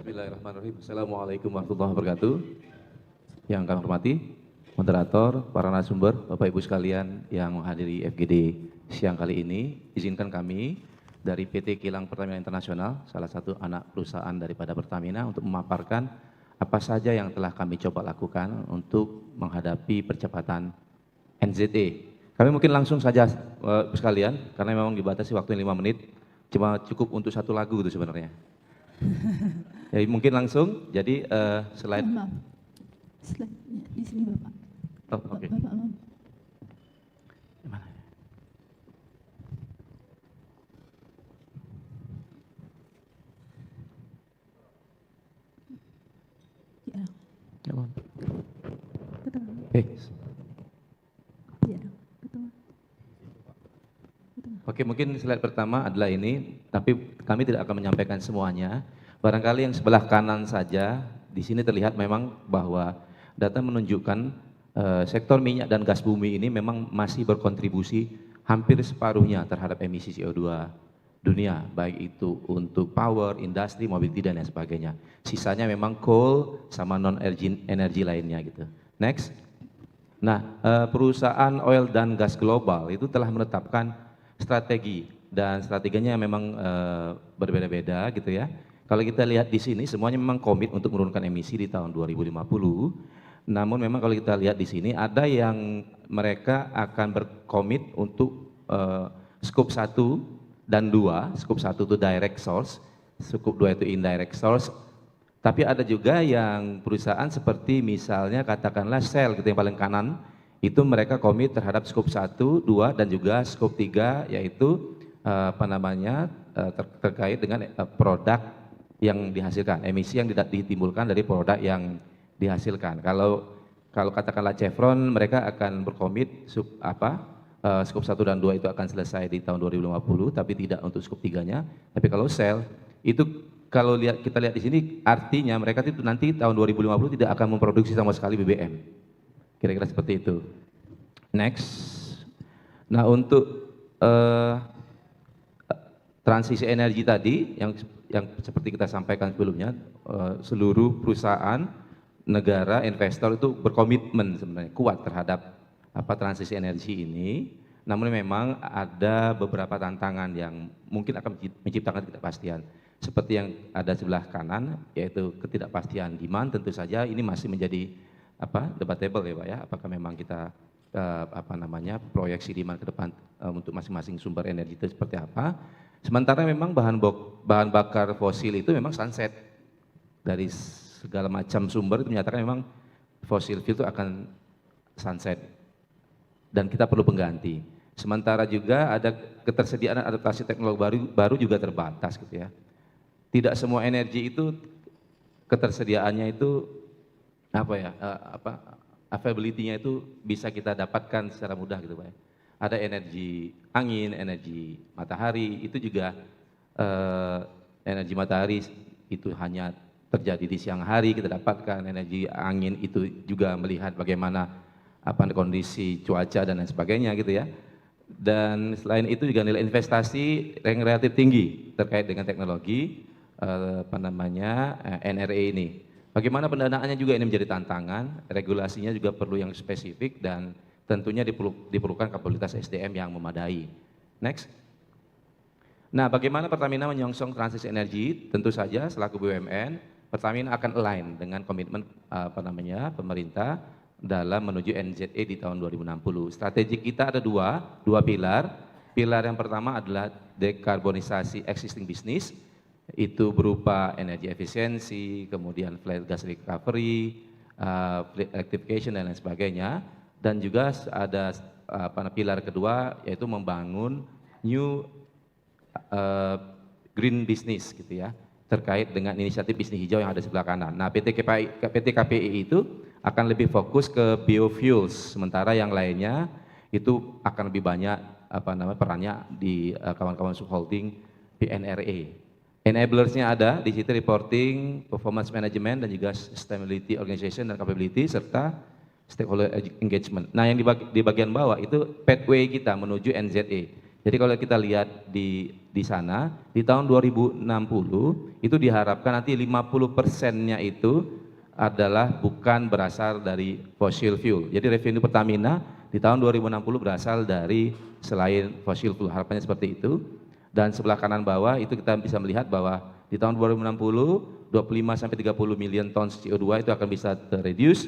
Bismillahirrahmanirrahim. Assalamualaikum warahmatullahi wabarakatuh. Yang kami hormati, moderator, para narasumber, Bapak Ibu sekalian yang menghadiri FGD siang kali ini, izinkan kami dari PT Kilang Pertamina Internasional, salah satu anak perusahaan daripada Pertamina, untuk memaparkan apa saja yang telah kami coba lakukan untuk menghadapi percepatan NZE. Kami mungkin langsung saja Ibu sekalian, karena memang dibatasi waktu 5 menit, cuma cukup untuk satu lagu itu sebenarnya. Jadi mungkin langsung, jadi slide. Maaf, slide-nya di sini Bapak. Oh, oke. Bapak mau. Mana? Ya, Ya, mohon. ketemu. Ya, ketemu. Oke, mungkin slide pertama adalah ini, tapi kami tidak akan menyampaikan semuanya. Barangkali yang sebelah kanan saja, di sini terlihat memang bahwa data menunjukkan sektor minyak dan gas bumi ini memang masih berkontribusi hampir separuhnya terhadap emisi CO2 dunia, baik itu untuk power, industri, mobility, dan lain sebagainya. Sisanya memang coal sama non-energy lainnya gitu. Next. Nah, perusahaan oil dan gas global itu telah menetapkan strategi, dan strateginya memang berbeda-beda gitu ya. Kalau kita lihat di sini semuanya memang komit untuk menurunkan emisi di tahun 2050. Namun memang kalau kita lihat di sini ada yang mereka akan berkomit untuk scope 1 dan 2. Scope 1 itu direct source, scope 2 itu indirect source. Tapi ada juga yang perusahaan seperti misalnya katakanlah Shell gitu yang paling kanan, itu mereka komit terhadap scope 1, 2 dan juga scope 3 yaitu terkait dengan produk yang dihasilkan, emisi yang ditimbulkan dari produk yang dihasilkan. Kalau katakanlah Chevron, mereka akan berkomit scope 1 dan 2 itu akan selesai di tahun 2050, tapi tidak untuk scope 3-nya. Tapi kalau Shell itu kalau kita lihat di sini artinya mereka itu nanti tahun 2050 tidak akan memproduksi sama sekali BBM. Kira-kira seperti itu. Next. Nah, untuk transisi energi tadi yang seperti kita sampaikan sebelumnya, seluruh perusahaan, negara, investor itu berkomitmen sebenarnya kuat terhadap transisi energi ini. Namun memang ada beberapa tantangan yang mungkin akan menciptakan ketidakpastian. Seperti yang ada sebelah kanan, yaitu ketidakpastian demand, tentu saja ini masih menjadi debatable ya Pak ya, apakah memang kita proyeksi demand ke depan untuk masing-masing sumber energi itu seperti apa. Sementara memang bahan bakar fosil itu memang sunset. Dari segala macam sumber itu menyatakan memang fosil fuel itu akan sunset. Dan kita perlu pengganti. Sementara juga ada ketersediaan adaptasi teknologi baru juga terbatas gitu ya. Tidak semua energi itu ketersediaannya itu availability-nya itu bisa kita dapatkan secara mudah gitu Pak ya. Ada energi angin, energi matahari, itu juga energi matahari itu hanya terjadi di siang hari kita dapatkan, energi angin itu juga melihat bagaimana kondisi cuaca dan lain sebagainya gitu ya. Dan selain itu juga nilai investasi yang relatif tinggi terkait dengan teknologi NRE ini. Bagaimana pendanaannya juga ini menjadi tantangan, regulasinya juga perlu yang spesifik dan tentunya diperlukan kapabilitas SDM yang memadai. Next. Nah, bagaimana Pertamina menyongsong transisi energi? Tentu saja selaku BUMN, Pertamina akan align dengan komitmen pemerintah dalam menuju NZE di tahun 2060. Strategi kita ada dua pilar. Pilar yang pertama adalah dekarbonisasi existing business, itu berupa energi efisiensi, kemudian flat gas recovery, fleet electrification dan lain sebagainya. Dan juga ada pilar kedua yaitu membangun new green business gitu ya, terkait dengan inisiatif bisnis hijau yang ada di sebelah kanan. Nah, PT KPI itu akan lebih fokus ke biofuels, sementara yang lainnya itu akan lebih banyak perannya di kawan-kawan subholding PNRE. Enablersnya ada di situ, reporting, performance management, dan juga sustainability organization dan capability serta stakeholder engagement. Nah, yang di bagian bawah itu pathway kita menuju NZE. Jadi kalau kita lihat di sana, di tahun 2060 itu diharapkan nanti 50%-nya itu adalah bukan berasal dari fossil fuel. Jadi revenue Pertamina di tahun 2060 berasal dari selain fossil fuel, harapannya seperti itu. Dan sebelah kanan bawah itu kita bisa melihat bahwa di tahun 2060 25 sampai 30 million tons CO2 itu akan bisa terreduce.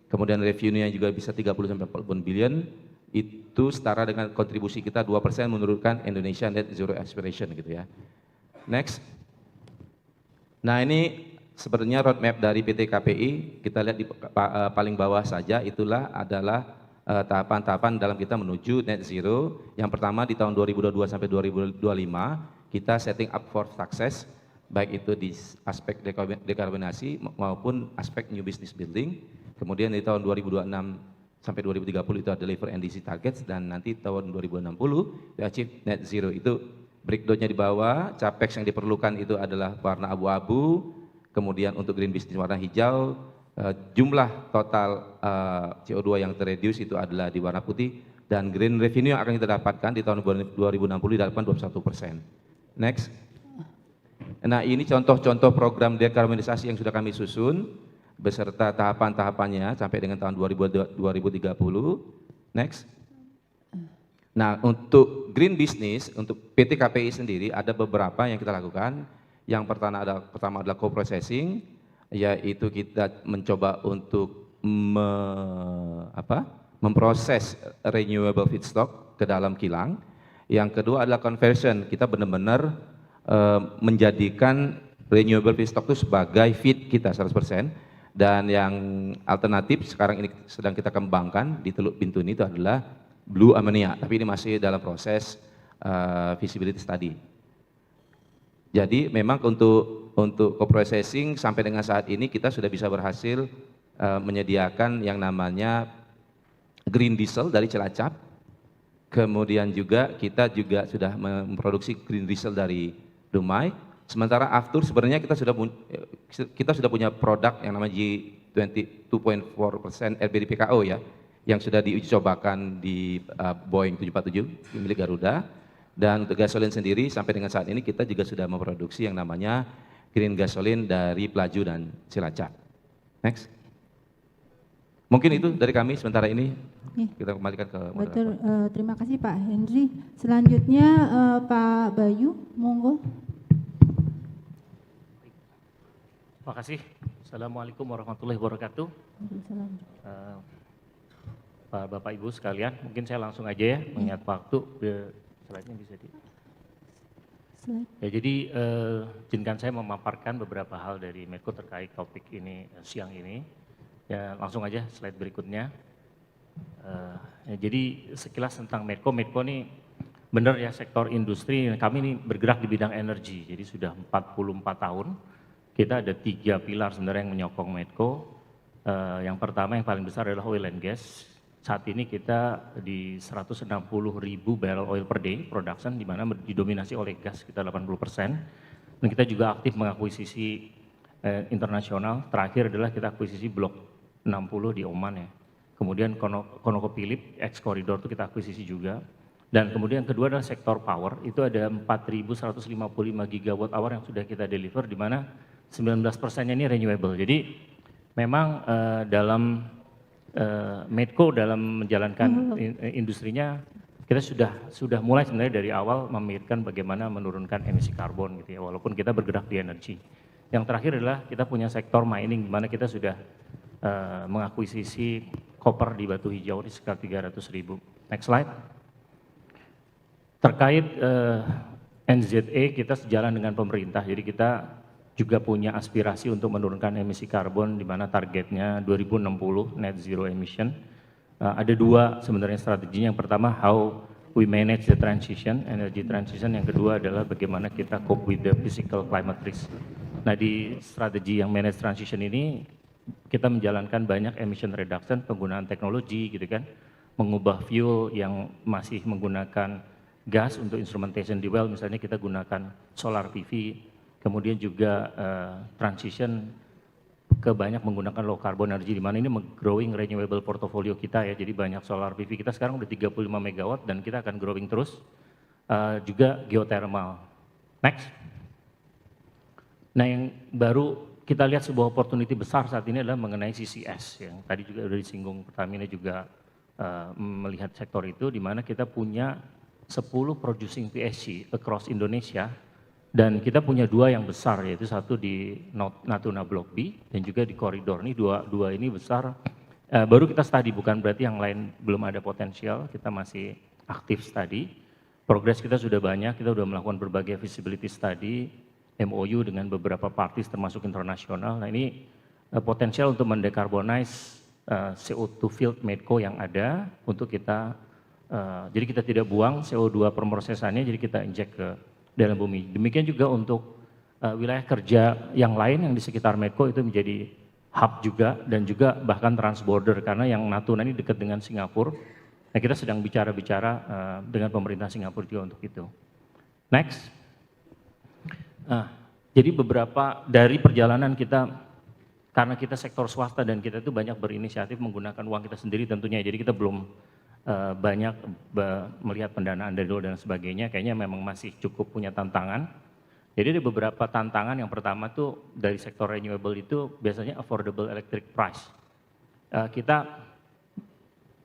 Kemudian revenue-nya juga bisa 30 sampai 40 billion. Itu setara dengan kontribusi kita 2% menurunkan Indonesia net zero aspiration gitu ya. Next. Nah, ini sebenarnya roadmap dari PT KPI, kita lihat di paling bawah saja, itulah adalah tahapan-tahapan dalam kita menuju net zero. Yang pertama di tahun 2022 sampai 2025 kita setting up for success, baik itu di aspek dekarbonasi maupun aspek new business building. Kemudian di tahun 2026 sampai 2030 itu ada deliver NDC targets, dan nanti tahun 2060 we achieve net zero. Itu breakdown-nya di bawah. Capex yang diperlukan itu adalah warna abu-abu, kemudian untuk green business warna hijau, jumlah total CO2 yang terreduce itu adalah di warna putih, dan green revenue yang akan kita dapatkan di tahun 2060 didapatkan 21%. Next. Nah, ini contoh-contoh program dekarbonisasi yang sudah kami susun beserta tahapan-tahapannya sampai dengan tahun 2030. Next. Nah, untuk green business, untuk PT KPI sendiri ada beberapa yang kita lakukan. Yang pertama adalah co-processing, yaitu kita mencoba untuk memproses renewable feedstock ke dalam kilang. Yang kedua adalah conversion, kita benar-benar menjadikan renewable feedstock itu sebagai feed kita 100%. Dan yang alternatif sekarang ini sedang kita kembangkan di Teluk Bintuni itu adalah blue ammonia, tapi ini masih dalam proses feasibility study. Jadi memang untuk co-processing sampai dengan saat ini kita sudah bisa berhasil menyediakan yang namanya green diesel dari Cilacap. Kemudian juga kita juga sudah memproduksi green diesel dari Dumai. Sementara after sebenarnya kita sudah punya produk yang namanya G22.4% RBDPKO ya, yang sudah diuji cobakan di Boeing 747 milik Garuda. Dan untuk gasolin sendiri sampai dengan saat ini kita juga sudah memproduksi yang namanya green gasolin dari Pelaju dan Cilacap. Next. Mungkin itu dari kami sementara ini. Kita kembalikan ke moderator. Betul, terima kasih Pak Henry. Selanjutnya Pak Bayu, monggo. Terima kasih. Assalamualaikum warahmatullahi wabarakatuh. Bapak Ibu sekalian, mungkin saya langsung aja ya, mengingat waktu. Slide-nya bisa di. Ya, jadi izinkan saya memaparkan beberapa hal dari Medco terkait topik ini siang ini. Ya, langsung aja slide berikutnya. Jadi sekilas tentang Medco. Medco ini benar ya, sektor industri. Kami ini bergerak di bidang energi. Jadi sudah 44 tahun. Kita ada 3 pilar sebenarnya yang menyokong Medco. Yang pertama yang paling besar adalah oil and gas. Saat ini kita di 160.000 barrel oil per day production, di mana didominasi oleh gas kita 80%. Dan kita juga aktif mengakuisisi internasional. Terakhir adalah kita akuisisi Blok 60 di Oman ya. Kemudian ConocoPhillips X Corridor itu kita akuisisi juga. Dan kemudian yang kedua adalah sektor power, itu ada 4.155 gigawatt hour yang sudah kita deliver, di mana 19%-nya ini renewable. Jadi memang dalam Medco dalam menjalankan industrinya, kita sudah mulai sebenarnya dari awal memikirkan bagaimana menurunkan emisi karbon gitu ya, walaupun kita bergerak di energi. Yang terakhir adalah kita punya sektor mining, di mana kita sudah mengakuisisi koper di Batu Hijau di sekitar 300.000. Next slide. Terkait NZE, kita sejalan dengan pemerintah, jadi kita juga punya aspirasi untuk menurunkan emisi karbon, di mana targetnya 2060 net zero emission. Ada 2 sebenarnya strateginya. Yang pertama, how we manage the transition, energy transition. Yang kedua adalah bagaimana kita cope with the physical climate risk. Nah, di strategi yang manage transition ini kita menjalankan banyak emission reduction, penggunaan teknologi gitu kan, mengubah fuel yang masih menggunakan gas untuk instrumentation di well, misalnya kita gunakan solar PV. Kemudian juga transition ke banyak menggunakan low carbon energy, di mana ini growing renewable portfolio kita ya. Jadi banyak solar PV kita sekarang udah 35 megawatt dan kita akan growing terus. juga geothermal. Next. Nah, yang baru kita lihat sebuah opportunity besar saat ini adalah mengenai CCS, yang tadi juga sudah disinggung Pertamina juga melihat sektor itu, di mana kita punya 10 producing PSC across Indonesia, dan kita punya 2 yang besar, yaitu satu di Natuna Block B dan juga di koridor. Ini dua ini besar. Baru kita study, bukan berarti yang lain belum ada potensial, kita masih aktif study. Progres kita sudah banyak, kita sudah melakukan berbagai feasibility study, MOU dengan beberapa parties termasuk internasional. Nah, ini potensial untuk mendekarbonize CO2 field Medco yang ada untuk kita, jadi kita tidak buang CO2 pemrosesannya, jadi kita injek ke dalam bumi. Demikian juga untuk wilayah kerja yang lain yang di sekitar Medco itu menjadi hub juga, dan juga bahkan transborder, karena yang Natuna ini dekat dengan Singapura. Nah, kita sedang bicara-bicara dengan pemerintah Singapura juga untuk itu. Next. Jadi beberapa dari perjalanan kita, karena kita sektor swasta dan kita itu banyak berinisiatif menggunakan uang kita sendiri tentunya, jadi kita belum banyak melihat pendanaan dari luar dan sebagainya, kayaknya memang masih cukup punya tantangan. Jadi ada beberapa tantangan. Yang pertama tuh dari sektor renewable itu biasanya affordable electric price. Kita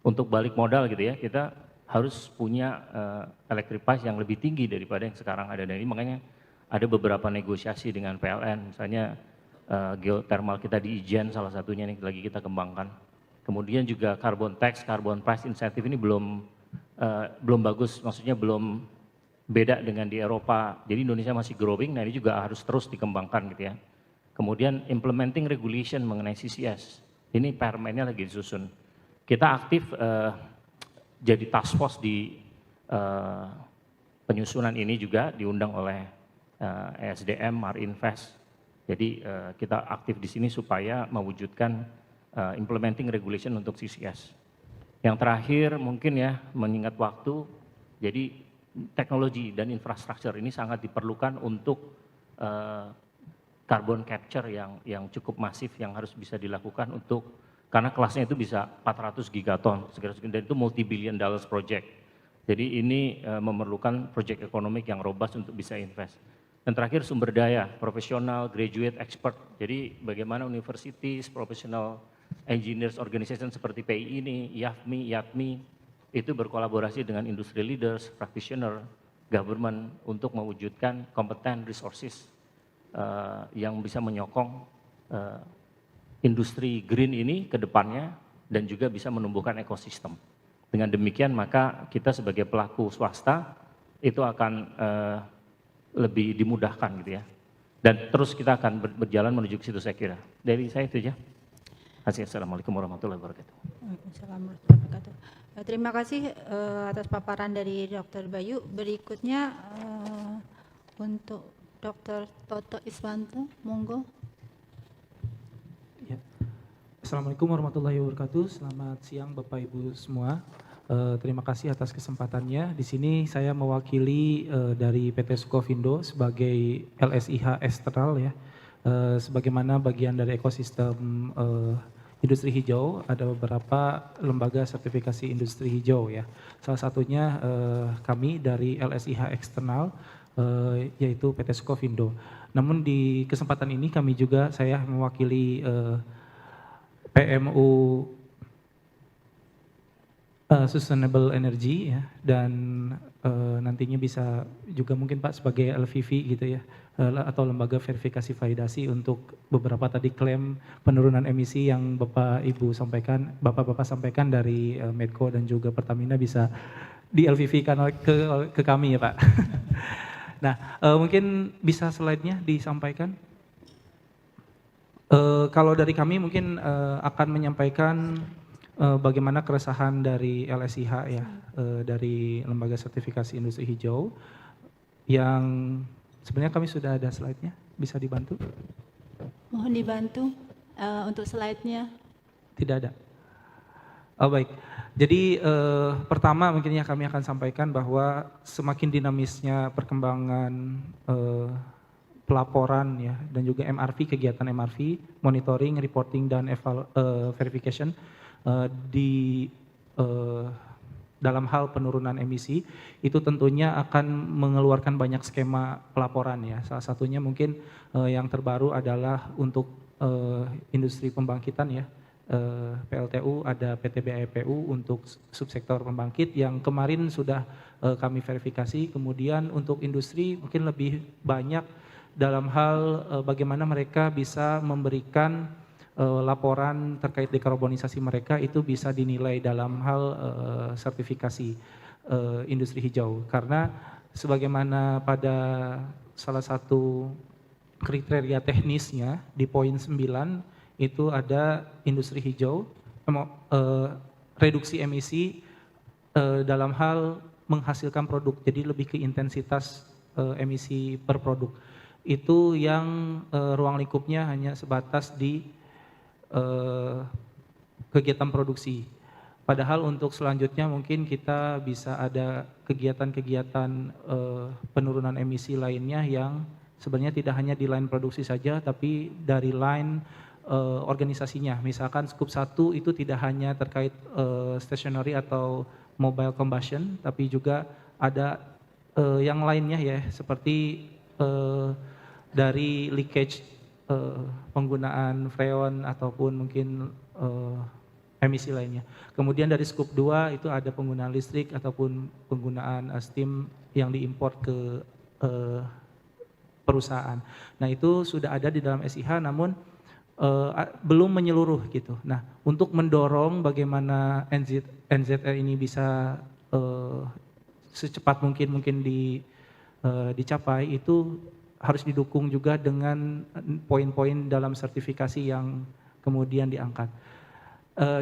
untuk balik modal gitu ya, kita harus punya electric price yang lebih tinggi daripada yang sekarang ada, dan ini makanya ada beberapa negosiasi dengan PLN, misalnya geothermal kita di Ijen salah satunya nih lagi kita kembangkan. Kemudian juga carbon tax, carbon price incentive ini belum bagus, maksudnya belum beda dengan di Eropa. Jadi Indonesia masih growing, nah ini juga harus terus dikembangkan gitu ya. Kemudian implementing regulation mengenai CCS, ini permennya lagi disusun. Kita aktif jadi task force di penyusunan ini juga, diundang oleh ESDM, Marinvest. Jadi kita aktif di sini supaya mewujudkan implementing regulation untuk CCS. Yang terakhir mungkin ya, mengingat waktu, jadi teknologi dan infrastruktur ini sangat diperlukan untuk carbon capture yang cukup masif yang harus bisa dilakukan untuk, karena kelasnya itu bisa 400 gigaton, dan itu multi-billion dollars project. Jadi ini memerlukan project ekonomik yang robust untuk bisa invest. Dan terakhir sumber daya, profesional, graduate, expert. Jadi bagaimana universities, professional engineers organization seperti PI ini, IAFMI, IATMI, itu berkolaborasi dengan industry leaders, practitioner, government untuk mewujudkan competent resources yang bisa menyokong industri green ini ke depannya dan juga bisa menumbuhkan ekosistem. Dengan demikian maka kita sebagai pelaku swasta itu akan lebih dimudahkan gitu ya. Dan terus kita akan berjalan menuju ke situ saya kira. Dari saya itu aja. Assalamualaikum warahmatullahi wabarakatuh. Waalaikumsalam warahmatullahi wabarakatuh. Terima kasih atas paparan dari Dr. Bayu. Berikutnya untuk Dr. Toto Iswanto, monggo. Ya. Assalamualaikum warahmatullahi wabarakatuh. Selamat siang Bapak Ibu semua. Terima kasih atas kesempatannya. Di sini saya mewakili dari PT Sukovindo sebagai LSIH eksternal ya. Sebagaimana bagian dari ekosistem industri hijau, ada beberapa lembaga sertifikasi industri hijau ya. Salah satunya kami dari LSIH eksternal yaitu PT Sukovindo. Namun di kesempatan ini kami juga, saya mewakili PMU Sustainable Energy ya, dan nantinya bisa juga mungkin Pak sebagai LVV gitu ya, atau lembaga verifikasi validasi untuk beberapa tadi klaim penurunan emisi yang Bapak-Ibu sampaikan, Bapak-Bapak sampaikan dari Medco dan juga Pertamina bisa di LVV-kan ke kami ya Pak. Nah mungkin bisa slide-nya disampaikan. Kalau dari kami mungkin akan menyampaikan bagaimana keresahan dari LSIH ya, dari Lembaga Sertifikasi Industri Hijau, yang sebenarnya kami sudah ada slide-nya, bisa dibantu? Mohon dibantu untuk slide-nya. Tidak ada. Oh baik, jadi pertama mungkin ya kami akan sampaikan bahwa semakin dinamisnya perkembangan pelaporan ya, dan juga MRV, kegiatan MRV, monitoring, reporting, dan verification, di dalam hal penurunan emisi, itu tentunya akan mengeluarkan banyak skema pelaporan ya. Salah satunya mungkin yang terbaru adalah untuk industri pembangkitan ya, PLTU, ada PT BAEPU untuk subsektor pembangkit yang kemarin sudah kami verifikasi. Kemudian untuk industri mungkin lebih banyak dalam hal bagaimana mereka bisa memberikan laporan terkait dekarbonisasi mereka itu bisa dinilai dalam hal sertifikasi industri hijau. Karena sebagaimana pada salah satu kriteria teknisnya di poin 9 itu ada industri hijau, reduksi emisi dalam hal menghasilkan produk, jadi lebih ke intensitas emisi per produk. Itu yang ruang lingkupnya hanya sebatas di kegiatan produksi. Padahal untuk selanjutnya mungkin kita bisa ada kegiatan-kegiatan penurunan emisi lainnya yang sebenarnya tidak hanya di line produksi saja, tapi dari line organisasinya. Misalkan scope 1 itu tidak hanya terkait stationary atau mobile combustion, tapi juga ada yang lainnya ya, seperti dari leakage penggunaan freon ataupun mungkin emisi lainnya. Kemudian dari scope 2 itu ada penggunaan listrik ataupun penggunaan steam yang diimpor ke perusahaan. Nah itu sudah ada di dalam SIH namun belum menyeluruh gitu. Nah untuk mendorong bagaimana NZR ini bisa secepat mungkin dicapai itu harus didukung juga dengan poin-poin dalam sertifikasi yang kemudian diangkat.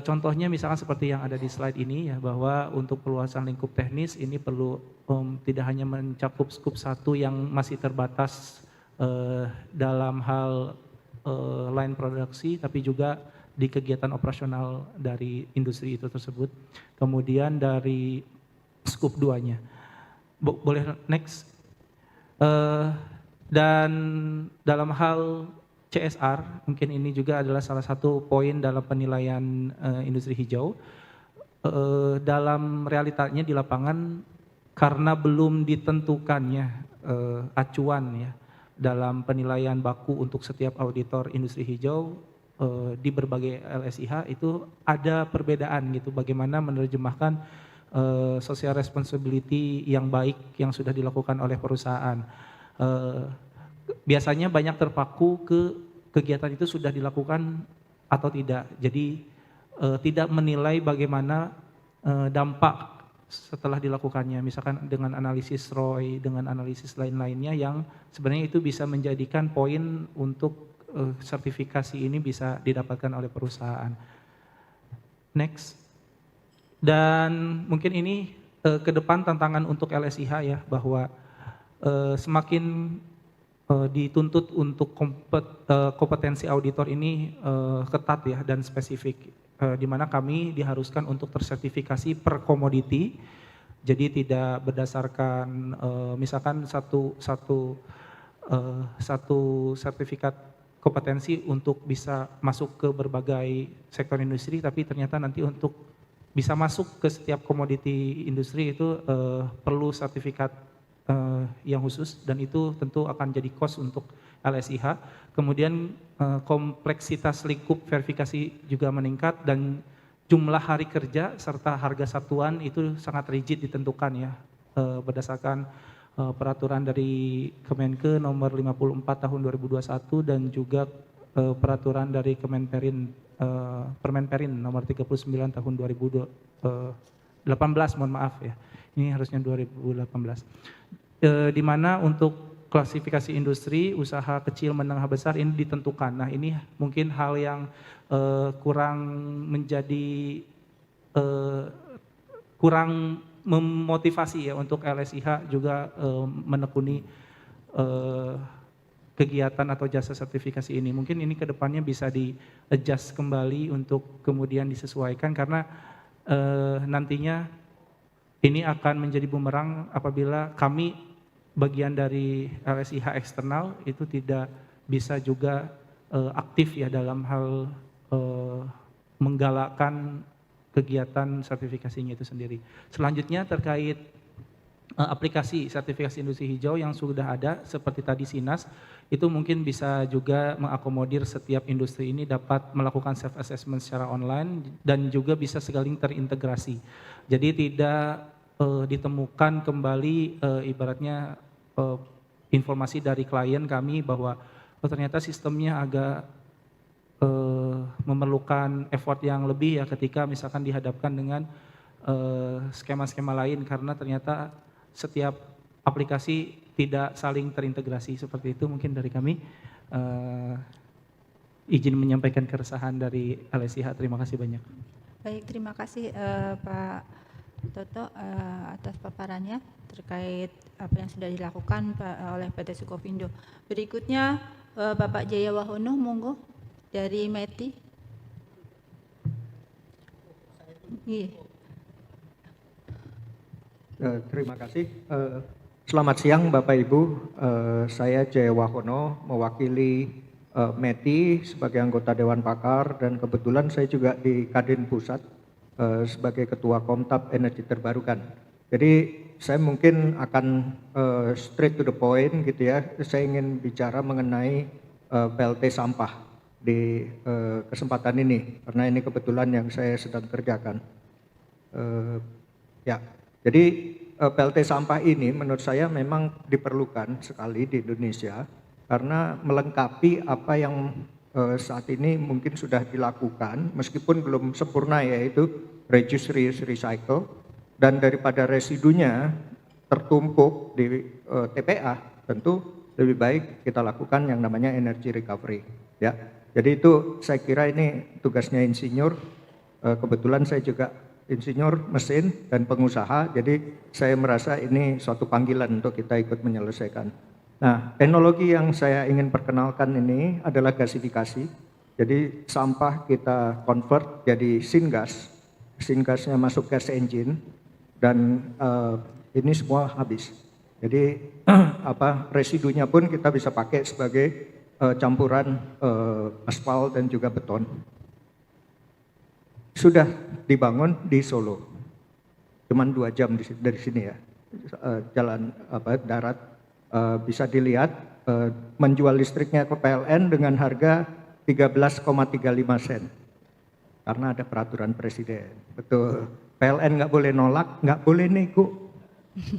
Contohnya misalkan seperti yang ada di slide ini ya, bahwa untuk perluasan lingkup teknis ini perlu tidak hanya mencakup scope 1 yang masih terbatas dalam hal line produksi, tapi juga di kegiatan operasional dari industri itu tersebut. Kemudian dari scope 2-nya. Boleh next? Dan dalam hal CSR, mungkin ini juga adalah salah satu poin dalam penilaian industri hijau. Dalam realitanya di lapangan, karena belum ditentukannya acuan ya dalam penilaian baku untuk setiap auditor industri hijau di berbagai LSIH itu ada perbedaan gitu, bagaimana menerjemahkan social responsibility yang baik yang sudah dilakukan oleh perusahaan. Biasanya banyak terpaku ke kegiatan itu sudah dilakukan atau tidak. Jadi tidak menilai bagaimana dampak setelah dilakukannya. Misalkan dengan analisis ROI, dengan analisis lain-lainnya yang sebenarnya itu bisa menjadikan poin untuk sertifikasi ini bisa didapatkan oleh perusahaan. Next. Dan mungkin ini ke depan tantangan untuk LSIH ya, bahwa semakin dituntut untuk kompetensi auditor ini ketat ya dan spesifik, di mana kami diharuskan untuk tersertifikasi per komoditi, jadi tidak berdasarkan misalkan satu sertifikat kompetensi untuk bisa masuk ke berbagai sektor industri, tapi ternyata nanti untuk bisa masuk ke setiap komoditi industri itu perlu sertifikat yang khusus, dan itu tentu akan jadi cost untuk LSIH. Kemudian kompleksitas lingkup verifikasi juga meningkat dan jumlah hari kerja serta harga satuan itu sangat rigid ditentukan ya berdasarkan peraturan dari Kemenke nomor 54 tahun 2021 dan juga peraturan dari Permenperin nomor 39 tahun 2018, mohon maaf ya. Ini harusnya 2018. Di mana untuk klasifikasi industri, usaha kecil, menengah, besar ini ditentukan. Nah ini mungkin hal yang kurang menjadi, kurang memotivasi ya untuk LSIH juga menekuni kegiatan atau jasa sertifikasi ini. Mungkin ini kedepannya bisa di-adjust kembali untuk kemudian disesuaikan karena nantinya ini akan menjadi bumerang apabila kami bagian dari LSIH eksternal itu tidak bisa juga aktif ya dalam hal menggalakkan kegiatan sertifikasinya itu sendiri. Selanjutnya terkait aplikasi sertifikasi industri hijau yang sudah ada seperti tadi SINAS, itu mungkin bisa juga mengakomodir setiap industri ini dapat melakukan self assessment secara online dan juga bisa saling terintegrasi. Jadi tidak ditemukan kembali ibaratnya informasi dari klien kami bahwa ternyata sistemnya agak memerlukan effort yang lebih ya ketika misalkan dihadapkan dengan skema-skema lain, karena ternyata setiap aplikasi tidak saling terintegrasi. Seperti itu mungkin dari kami. Izin menyampaikan keresahan dari LSIH. Terima kasih banyak. Baik, terima kasih Pak Toto atas paparannya terkait apa yang sudah dilakukan oleh PT Sukovindo. Berikutnya Bapak Jaya Wahono, monggo dari METI. Iya. Terima kasih. Selamat siang Bapak Ibu. Saya Jaya Wahono mewakili METI sebagai anggota Dewan Pakar, dan kebetulan saya juga di Kadin Pusat sebagai Ketua Komtab Energi Terbarukan. Jadi saya mungkin akan straight to the point gitu ya. Saya ingin bicara mengenai PLT sampah di kesempatan ini, karena ini kebetulan yang saya sedang kerjakan. Jadi PLT sampah ini menurut saya memang diperlukan sekali di Indonesia karena melengkapi apa yang saat ini mungkin sudah dilakukan meskipun belum sempurna, yaitu reduce, reuse, recycle, dan daripada residunya tertumpuk di TPA, tentu lebih baik kita lakukan yang namanya energy recovery ya. Jadi itu saya kira ini tugasnya insinyur, kebetulan saya juga insinyur mesin dan pengusaha, jadi saya merasa ini suatu panggilan untuk kita ikut menyelesaikan. Nah, teknologi yang saya ingin perkenalkan ini adalah gasifikasi. Jadi sampah kita convert jadi syngas, syngasnya masuk gas engine, dan ini semua habis. Jadi residunya pun kita bisa pakai sebagai campuran aspal dan juga beton. Sudah dibangun di Solo, cuman 2 jam dari sini ya, jalan darat, bisa dilihat menjual listriknya ke PLN dengan harga 13,35 sen, karena ada peraturan presiden. Betul, PLN nggak boleh nolak, nggak boleh nego.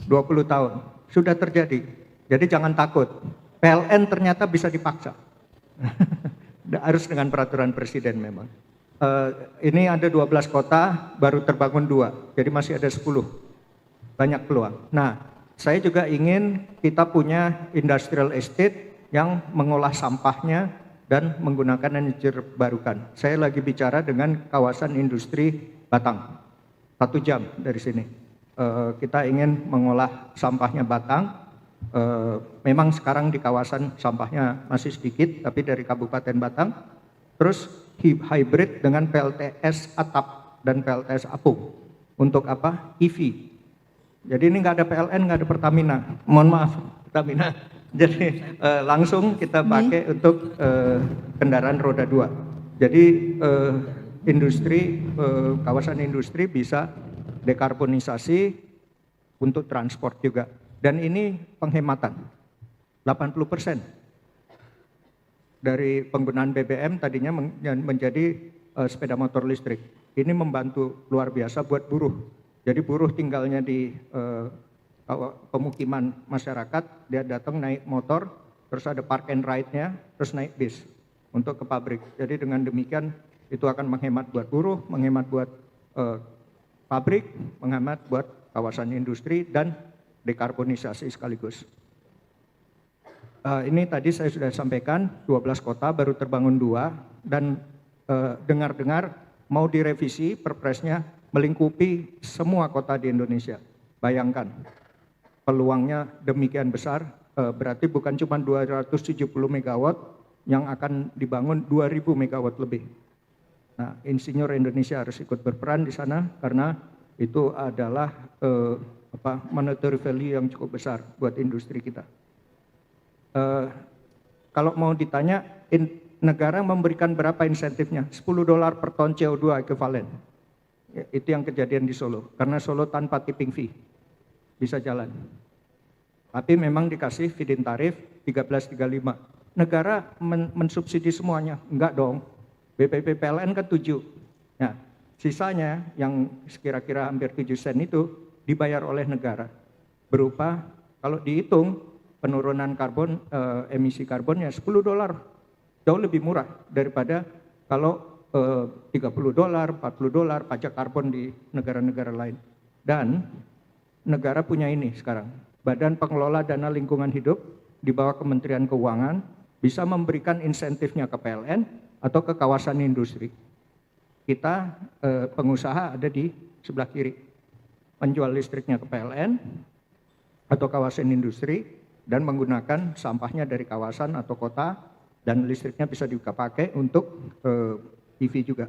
20 tahun sudah terjadi, jadi jangan takut. PLN ternyata bisa dipaksa, harus dengan peraturan presiden memang. Ini ada 12 kota, baru terbangun 2, jadi masih ada 10, banyak peluang. Nah, saya juga ingin kita punya industrial estate yang mengolah sampahnya dan menggunakan energi terbarukan. Saya lagi bicara dengan kawasan industri Batang, 1 jam dari sini. Kita ingin mengolah sampahnya Batang. Memang sekarang di kawasan sampahnya masih sedikit, tapi dari Kabupaten Batang, terus hybrid dengan PLTS atap dan PLTS apung. Untuk apa? EV. Jadi ini nggak ada PLN, nggak ada Pertamina. Mohon maaf, Pertamina. Jadi langsung kita pakai untuk kendaraan roda 2. Jadi industri, kawasan industri bisa dekarbonisasi untuk transport juga. Dan ini penghematan 80%. Dari penggunaan BBM tadinya menjadi sepeda motor listrik. Ini membantu luar biasa buat buruh. Jadi buruh tinggalnya di pemukiman masyarakat, dia datang naik motor, terus ada park and ride-nya, terus naik bis untuk ke pabrik. Jadi dengan demikian itu akan menghemat buat buruh, menghemat buat pabrik, menghemat buat kawasan industri, dan dekarbonisasi sekaligus. Ini tadi saya sudah sampaikan 12 kota, baru terbangun 2, dan dengar-dengar mau direvisi perpresnya melingkupi semua kota di Indonesia. Bayangkan peluangnya demikian besar, berarti bukan cuma 270 megawatt yang akan dibangun 2000 megawatt lebih. Nah, insinyur Indonesia harus ikut berperan di sana karena itu adalah monetary value yang cukup besar buat industri kita. Kalau mau ditanya, negara memberikan berapa insentifnya? $10 per ton CO2 ekivalen. Ya, itu yang kejadian di Solo. Karena Solo tanpa tipping fee bisa jalan. Tapi memang dikasih feed-in tarif 1335. Negara mensubsidi semuanya? Enggak dong. BPP PLN kan 7. Nah, sisanya yang kira-kira hampir 7 sen itu dibayar oleh negara. Berupa kalau dihitung penurunan karbon, emisi karbonnya $10. Jauh lebih murah daripada kalau $30, $40 pajak karbon di negara-negara lain. Dan negara punya ini sekarang, Badan Pengelola Dana Lingkungan Hidup di bawah Kementerian Keuangan bisa memberikan insentifnya ke PLN atau ke kawasan industri. Kita pengusaha ada di sebelah kiri, menjual listriknya ke PLN atau kawasan industri dan menggunakan sampahnya dari kawasan atau kota dan listriknya bisa dipakai untuk EV juga.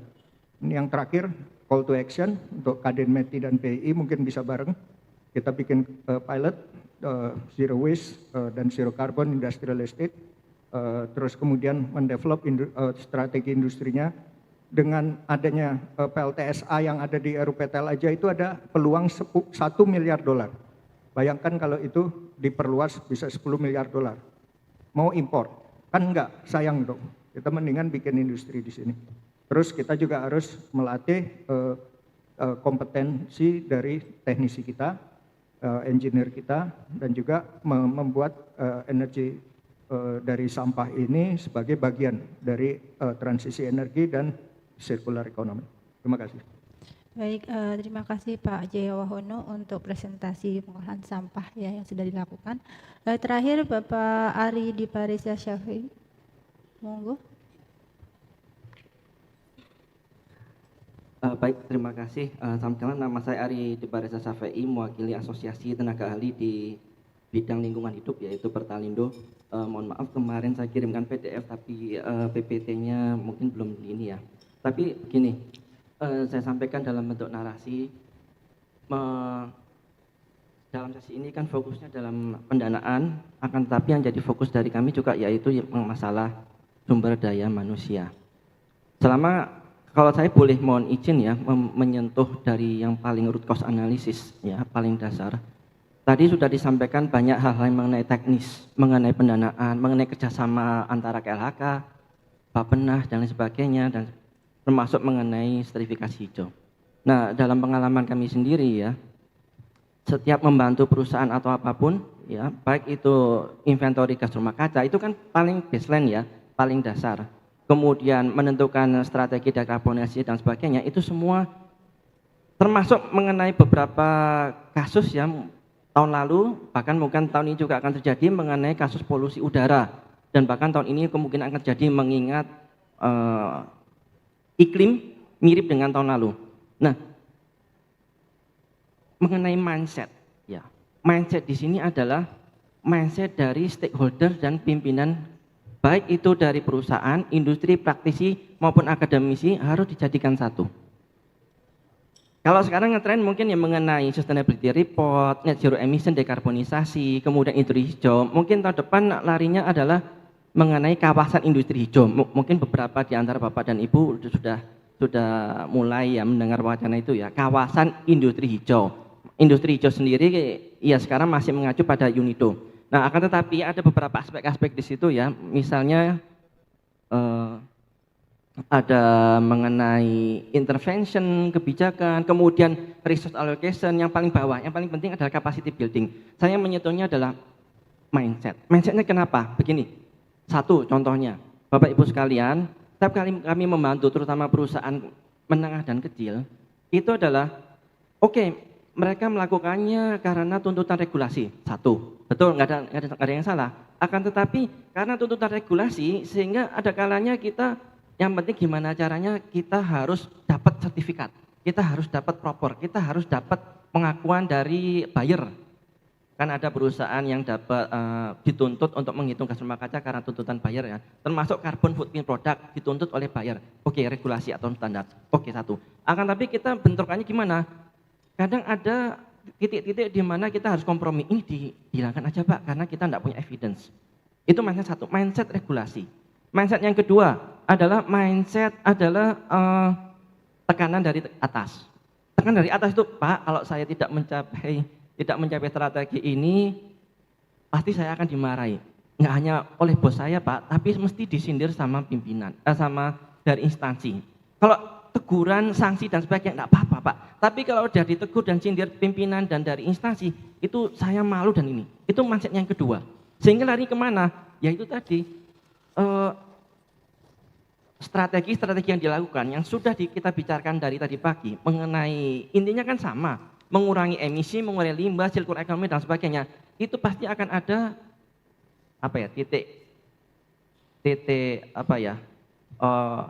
Ini yang terakhir, call to action untuk Kadin Meti dan PI mungkin bisa bareng. Kita bikin pilot zero waste dan zero carbon industrial estate, terus kemudian mendevelop strategi industrinya. Dengan adanya PLTSA yang ada di RUPTL aja itu ada peluang $1 miliar. Bayangkan kalau itu diperluas bisa $10 miliar. Mau impor? Kan enggak, sayang dong. Kita mendingan bikin industri di sini. Terus kita juga harus melatih kompetensi dari teknisi kita, engineer kita, dan juga membuat energi dari sampah ini sebagai bagian dari transisi energi dan circular economy. Terima kasih. Baik, terima kasih Pak Jaya Wahono untuk presentasi pengolahan sampah ya yang sudah dilakukan. Terakhir Bapak Ari Diparisa Syafi'i, monggo. Baik, terima kasih. Salam kenal, nama saya Ari Diparisa Syafi'i, mewakili Asosiasi Tenaga Ahli di bidang lingkungan hidup yaitu Pertalindo. Mohon maaf kemarin saya kirimkan PDF tapi PPT-nya mungkin belum ini ya. Tapi begini, saya sampaikan dalam bentuk narasi. Dalam sesi ini kan fokusnya dalam pendanaan, akan tetapi yang jadi fokus dari kami juga yaitu masalah sumber daya manusia. Kalau saya boleh mohon izin ya, menyentuh dari yang paling root cause analysis ya, paling dasar. Tadi sudah disampaikan banyak hal-hal mengenai teknis, mengenai pendanaan, mengenai kerjasama antara KLHK, Bappenas dan lain sebagainya, dan termasuk mengenai sertifikasi hijau. Nah, dalam pengalaman kami sendiri ya, setiap membantu perusahaan atau apapun ya, baik itu inventory gas rumah kaca, itu kan paling baseline ya, paling dasar. Kemudian menentukan strategi dekarbonasi dan sebagainya, itu semua termasuk mengenai beberapa kasus yang tahun lalu, bahkan mungkin tahun ini juga akan terjadi mengenai kasus polusi udara, dan bahkan tahun ini kemungkinan akan terjadi mengingat iklim mirip dengan tahun lalu. Nah, mengenai mindset, ya, mindset di sini adalah mindset dari stakeholder dan pimpinan, baik itu dari perusahaan, industri, praktisi maupun akademisi harus dijadikan satu. Kalau sekarang ngetren mungkin yang mengenai sustainability report, net zero emission, dekarbonisasi, kemudian industri hijau, mungkin tahun depan larinya adalah mengenai kawasan industri hijau. Mungkin beberapa di antara Bapak dan Ibu sudah mulai ya mendengar wacana itu ya, kawasan industri hijau. Industri hijau sendiri ya sekarang masih mengacu pada UNIDO. Nah, akan tetapi ada beberapa aspek-aspek di situ ya, misalnya ada mengenai intervention, kebijakan, kemudian resource allocation, yang paling bawah, yang paling penting adalah capacity building. Saya menyentuhnya adalah mindset. Mindsetnya kenapa? Begini, satu contohnya, Bapak Ibu sekalian, setiap kali kami membantu terutama perusahaan menengah dan kecil, itu adalah oke, mereka melakukannya karena tuntutan regulasi, satu, betul, nggak ada yang salah. Akan tetapi karena tuntutan regulasi sehingga ada kalanya kita, yang penting gimana caranya kita harus dapat sertifikat, kita harus dapat propor, kita harus dapat pengakuan dari buyer. Kan ada perusahaan yang dapat dituntut untuk menghitung gas rumah kaca karena tuntutan buyer ya, termasuk carbon footprint produk dituntut oleh buyer. Oke, regulasi atau standar, oke, satu. Akan tapi kita bentrokannya gimana? Kadang ada titik-titik di mana kita harus kompromi, ini dihilangkan aja Pak karena kita tidak punya evidence. Itu mindset satu, mindset regulasi. Mindset yang kedua adalah mindset adalah tekanan dari atas. tekan dari atas itu, Pak, kalau saya tidak mencapai strategi ini, pasti saya akan dimarahi. Nggak hanya oleh bos saya, Pak, tapi mesti disindir sama pimpinan, sama dari instansi. Kalau teguran, sanksi dan sebagainya, enggak apa-apa, Pak. Tapi kalau udah ditegur dan sindir pimpinan dan dari instansi, itu saya malu dan ini. Itu mindset yang kedua. Sehingga lari kemana? Ya itu tadi, strategi-strategi yang dilakukan, yang sudah kita bicarakan dari tadi pagi, mengenai, intinya kan sama, mengurangi emisi, mengurangi limbah, circular economy dan sebagainya, itu pasti akan ada, titik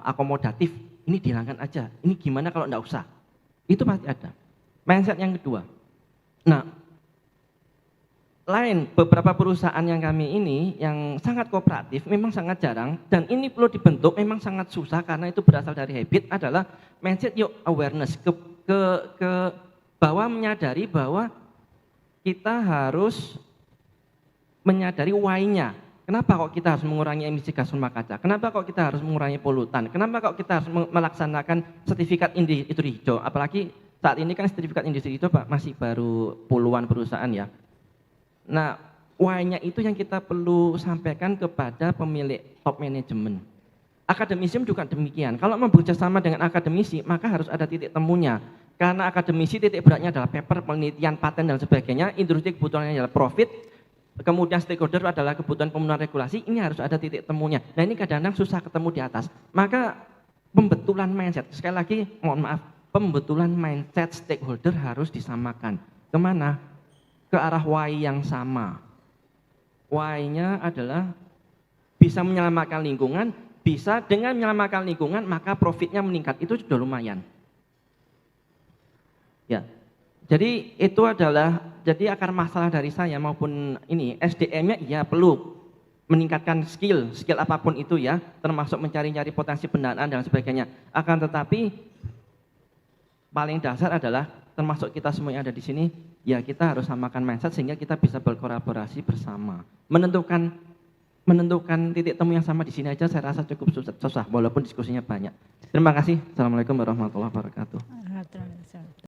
akomodatif, ini dihilangkan aja, ini gimana kalau enggak usah. Itu pasti ada. Mindset yang kedua. Nah, lain beberapa perusahaan yang kami ini yang sangat kooperatif, memang sangat jarang, dan ini perlu dibentuk, memang sangat susah karena itu berasal dari habit, adalah mindset yuk awareness, bahwa menyadari bahwa kita harus menyadari why-nya. Kenapa kok kita harus mengurangi emisi gas rumah kaca? Kenapa kok kita harus mengurangi polutan? Kenapa kok kita harus melaksanakan sertifikat industri hijau? Apalagi saat ini kan sertifikat industri hijau Pak, masih baru puluhan perusahaan ya. Nah, why-nya itu yang kita perlu sampaikan kepada pemilik top manajemen. Akademisium juga demikian. Kalau mau bekerja sama dengan akademisi, maka harus ada titik temunya. Karena akademisi titik beratnya adalah paper, penelitian, paten dan sebagainya. Industri kebutuhannya adalah profit. Kemudian stakeholder adalah kebutuhan pemenuhan regulasi, ini harus ada titik temunya. Nah ini kadang-kadang susah ketemu di atas. Maka pembetulan mindset, sekali lagi mohon maaf, pembetulan mindset stakeholder harus disamakan. Kemana? Ke arah why yang sama. Why-nya adalah bisa menyelamatkan lingkungan, bisa dengan menyelamatkan lingkungan maka profitnya meningkat, itu sudah lumayan. Ya. Jadi itu adalah, jadi akar masalah dari saya maupun ini SDM-nya iya perlu meningkatkan skill apapun itu ya, termasuk mencari-cari potensi pendanaan dan sebagainya. Akan tetapi paling dasar adalah termasuk kita semua yang ada di sini, ya kita harus samakan mindset sehingga kita bisa berkolaborasi bersama. Menentukan titik temu yang sama di sini aja saya rasa cukup susah walaupun diskusinya banyak. Terima kasih. Assalamualaikum warahmatullahi wabarakatuh.